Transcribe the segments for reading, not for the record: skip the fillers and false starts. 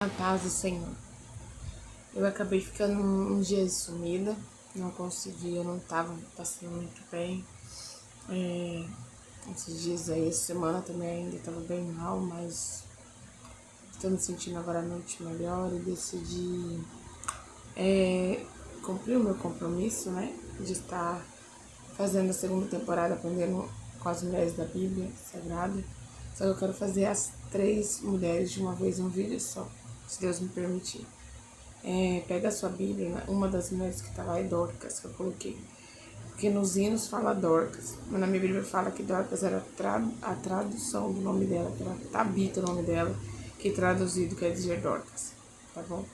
A paz do Senhor. Eu acabei ficando uns dias sumida, não consegui, eu não estava passando muito bem. Esses dias aí, essa semana também ainda estava bem mal, mas estou me sentindo agora à noite melhor e decidi cumprir o meu compromisso, né? De estar fazendo a segunda temporada, aprendendo com as mulheres da Bíblia Sagrada. Só que eu quero fazer as 3 mulheres de uma vez em um vídeo só, se Deus me permitir. Pega a sua Bíblia, né? Uma das mulheres que tá lá é Dorcas, que eu coloquei. Porque nos hinos fala Dorcas, mas na minha Bíblia fala que Dorcas era a tradução do nome dela, que era Tabita o nome dela, que traduzido quer dizer Dorcas, tá bom?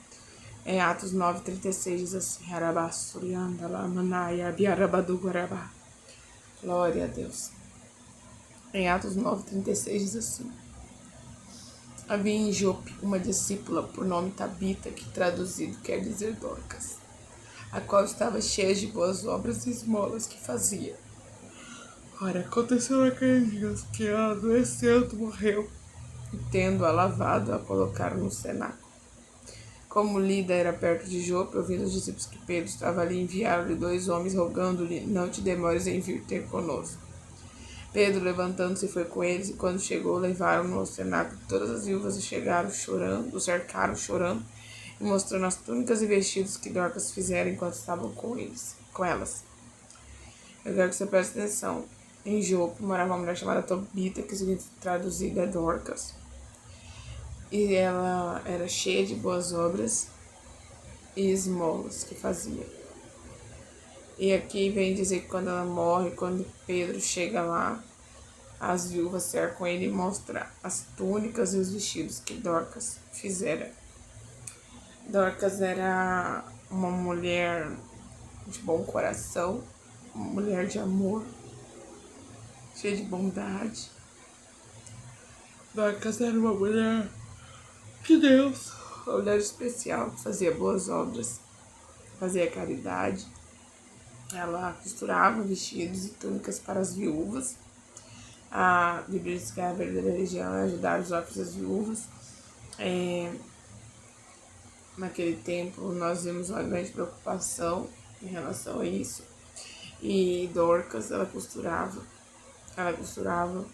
Atos 9:36 diz assim: Glória a Deus. Em Atos 9:36 diz assim: havia em Jope uma discípula por nome Tabita, que traduzido quer dizer Dorcas, a qual estava cheia de boas obras e esmolas que fazia. Ora, aconteceu naqueles dias que ela adoecendo morreu, e tendo-a lavado, a colocaram no cenáculo. Como Lida era perto de Jope, ouvindo os discípulos que Pedro estava ali, enviaram-lhe 2 homens, rogando-lhe: não te demores em vir ter conosco. Pedro, levantando-se, foi com eles, e quando chegou, levaram-no ao cenáculo. Todas as viúvas chegaram chorando, o cercaram chorando, e mostrando as túnicas e vestidos que Dorcas fizera enquanto estavam com elas. Eu quero que você preste atenção. Em Jope morava uma mulher chamada Tobita, que significa traduzida é Dorcas. E ela era cheia de boas obras e esmolas que fazia. E aqui vem dizer que quando ela morre, quando Pedro chega lá, as viúvas cercam ele e mostram as túnicas e os vestidos que Dorcas fizera. Dorcas era uma mulher de bom coração, uma mulher de amor, cheia de bondade. Dorcas era uma mulher de Deus, uma mulher especial, que fazia boas obras, fazia caridade. Ela costurava vestidos e túnicas para as viúvas. A Bíblia diz que a verdadeira religião é ajudar os órfãos e as viúvas. Naquele tempo, nós vimos uma grande preocupação em relação a isso. E Dorcas, ela costurava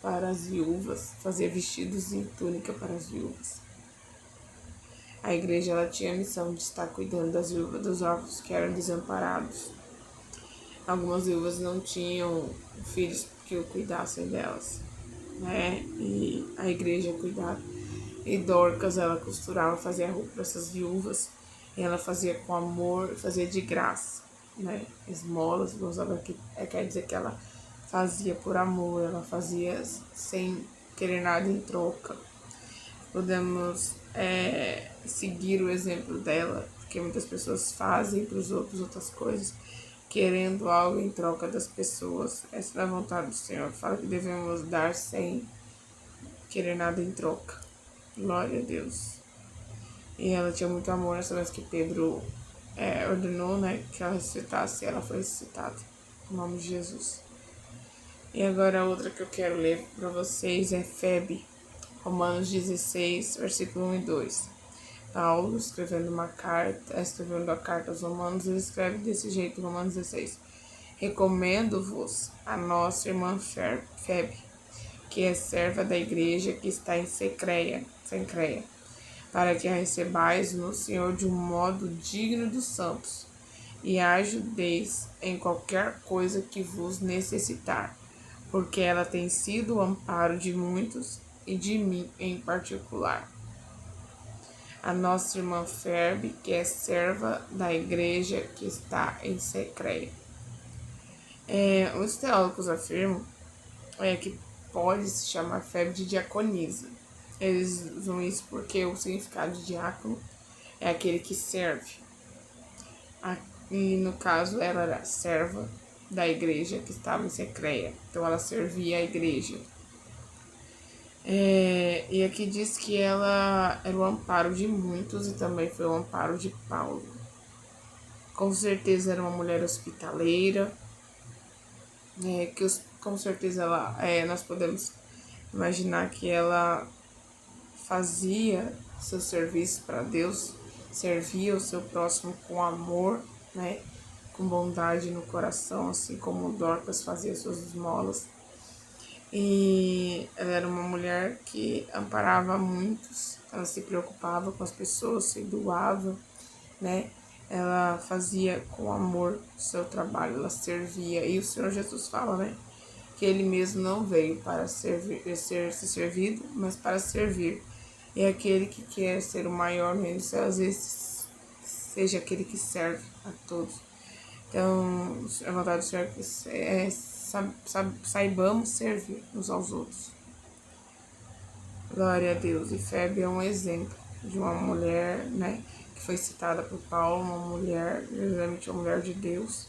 para as viúvas, fazia vestidos e túnica para as viúvas. A igreja, ela tinha a missão de estar cuidando das viúvas, dos órfãos que eram desamparados. Algumas viúvas não tinham filhos que o cuidassem delas, né? E a igreja cuidava. E Dorcas, ela costurava, fazia roupa para essas viúvas. E ela fazia com amor, fazia de graça, né? Esmolas, quer dizer que ela fazia por amor, ela fazia sem querer nada em troca. Podemos seguir o exemplo dela, porque muitas pessoas fazem para os outros outras coisas, querendo algo em troca das pessoas. Essa é a vontade do Senhor. Fala que devemos dar sem querer nada em troca. Glória a Deus. E ela tinha muito amor nessa vez que Pedro ordenou, né, que ela ressuscitasse, e ela foi ressuscitada. Em nome de Jesus. E agora a outra que eu quero ler para vocês é Febe, Romanos 16, versículo 1 e 2. Paulo, escrevendo a carta aos Romanos, ele escreve desse jeito, Romanos 16. Recomendo-vos a nossa irmã Febe, que é serva da igreja que está em Cencreia, para que a recebais no Senhor de um modo digno dos santos, e a ajudeis em qualquer coisa que vos necessitar, porque ela tem sido o amparo de muitos e de mim em particular. A nossa irmã Ferbe, que é serva da igreja que está em Cencreia. Os teólogos afirmam que pode se chamar Ferbe de diaconisa. Eles usam isso porque o significado de diácono é aquele que serve. E no caso, ela era serva da igreja que estava em Cencreia. Então ela servia a igreja. E aqui diz que ela era o amparo de muitos e também foi o amparo de Paulo. Com certeza era uma mulher hospitaleira, com certeza nós podemos imaginar que ela fazia seu serviço para Deus, servia o seu próximo com amor, né? Com bondade no coração, assim como Dorcas fazia suas esmolas. E ela era uma mulher que amparava muitos, ela se preocupava com as pessoas, se doava, né? Ela fazia com amor o seu trabalho, ela servia. E o Senhor Jesus fala, né? Que ele mesmo não veio para ser servido, mas para servir. E aquele que quer ser o maior no reino dos céus, às vezes seja aquele que serve a todos. Então, a vontade do Senhor é saibamos servir uns aos outros. Glória a Deus. E Febe é um exemplo de uma mulher, né, que foi citada por Paulo, uma mulher, realmente uma mulher de Deus,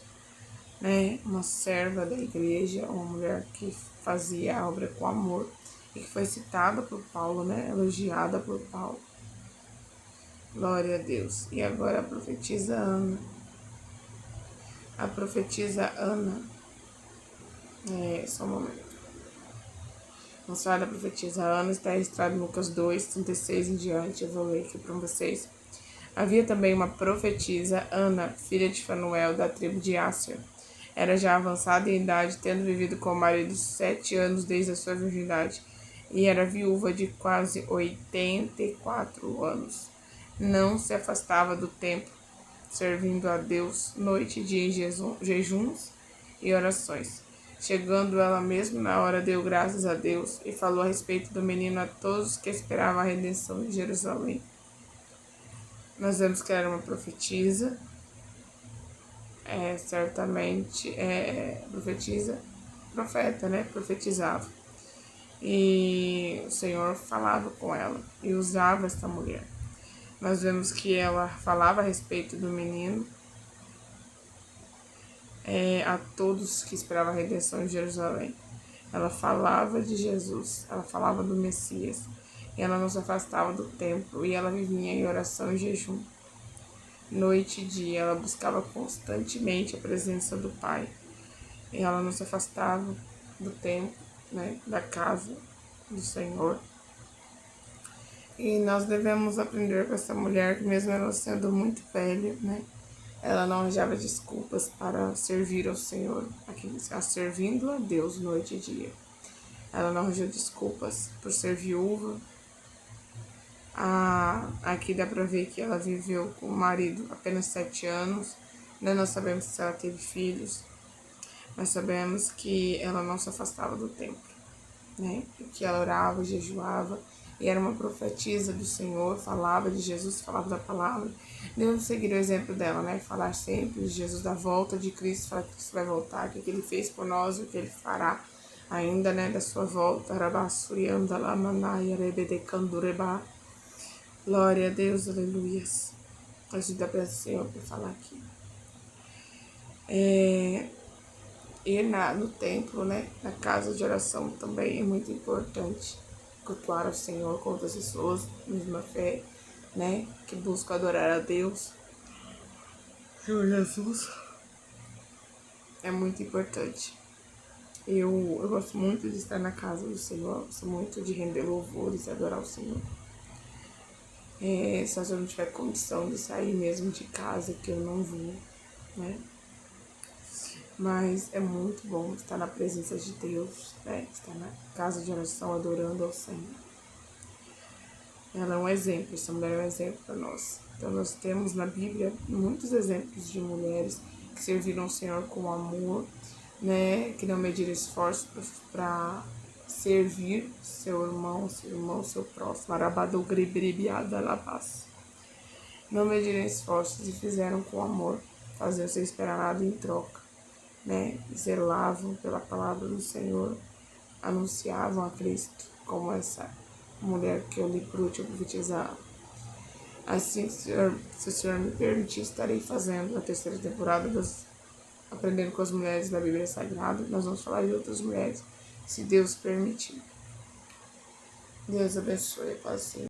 né, uma serva da igreja, uma mulher que fazia a obra com amor e que foi citada por Paulo, né, elogiada por Paulo. Glória a Deus. E agora a profetisa Ana. A profetisa Ana. Só um momento. Vamos falar da profetisa Ana, está registrado em Lucas 2, 36 em diante. Eu vou ler aqui para vocês. Havia também uma profetisa, Ana, filha de Fanuel, da tribo de Asser. Era já avançada em idade, tendo vivido com o marido 7 anos desde a sua virgindade, e era viúva de quase 84 anos. Não se afastava do templo, servindo a Deus noite e dia em jejuns e orações. Chegando ela mesma na hora, deu graças a Deus e falou a respeito do menino a todos que esperavam a redenção de Jerusalém. Nós vemos que ela era uma profetisa, certamente profetisa, profeta, né? Profetizava. E o Senhor falava com ela e usava esta mulher. Nós vemos que ela falava a respeito do menino a todos que esperavam a redenção em Jerusalém. Ela falava de Jesus, ela falava do Messias. E ela não se afastava do templo e ela vivia em oração e jejum. Noite e dia, ela buscava constantemente a presença do Pai. E ela não se afastava do templo, né, da casa do Senhor. E nós devemos aprender com essa mulher que, mesmo ela sendo muito velha, né, ela não arranjava desculpas para servir ao Senhor, servindo a Deus noite e dia. Ela não arranjou desculpas por ser viúva. Aqui dá pra ver que ela viveu com o marido apenas 7 anos. Né? Nós sabemos se ela teve filhos, mas sabemos que ela não se afastava do templo, né? Que ela orava, jejuava, e era uma profetisa do Senhor, falava de Jesus, falava da palavra. Devemos seguir o exemplo dela, né? Falar sempre de Jesus, da volta de Cristo, falar que Cristo vai voltar, o que ele fez por nós, o que ele fará ainda, né? Da sua volta. Glória a Deus, aleluias. Ajuda para o Senhor para falar aqui. Ir no templo, né? Na casa de oração também é muito importante. Cultuar o Senhor com outras pessoas, mesma fé, né? Que buscam adorar a Deus. Senhor Jesus. É muito importante. Eu gosto muito de estar na casa do Senhor. Gosto muito de render louvores e adorar o Senhor. Se eu não tiver condição de sair mesmo de casa, que eu não vou, né? Mas é muito bom estar na presença de Deus, né? Estar na casa de oração adorando ao Senhor. Ela é um exemplo, essa mulher é um exemplo para nós. Então nós temos na Bíblia muitos exemplos de mulheres que serviram ao Senhor com amor, né? Que não mediram esforço para servir seu irmão, seu próximo. Não mediram esforços e fizeram com amor, faziam sem esperar nada em troca, né? Zelavam pela palavra do Senhor, anunciavam a Cristo, como essa mulher que eu li por último profetizar. Assim, se o Senhor me permitir, estarei fazendo a terceira temporada Aprendendo com as Mulheres da Bíblia Sagrada. Nós vamos falar de outras mulheres, se Deus permitir. Deus abençoe, paciência.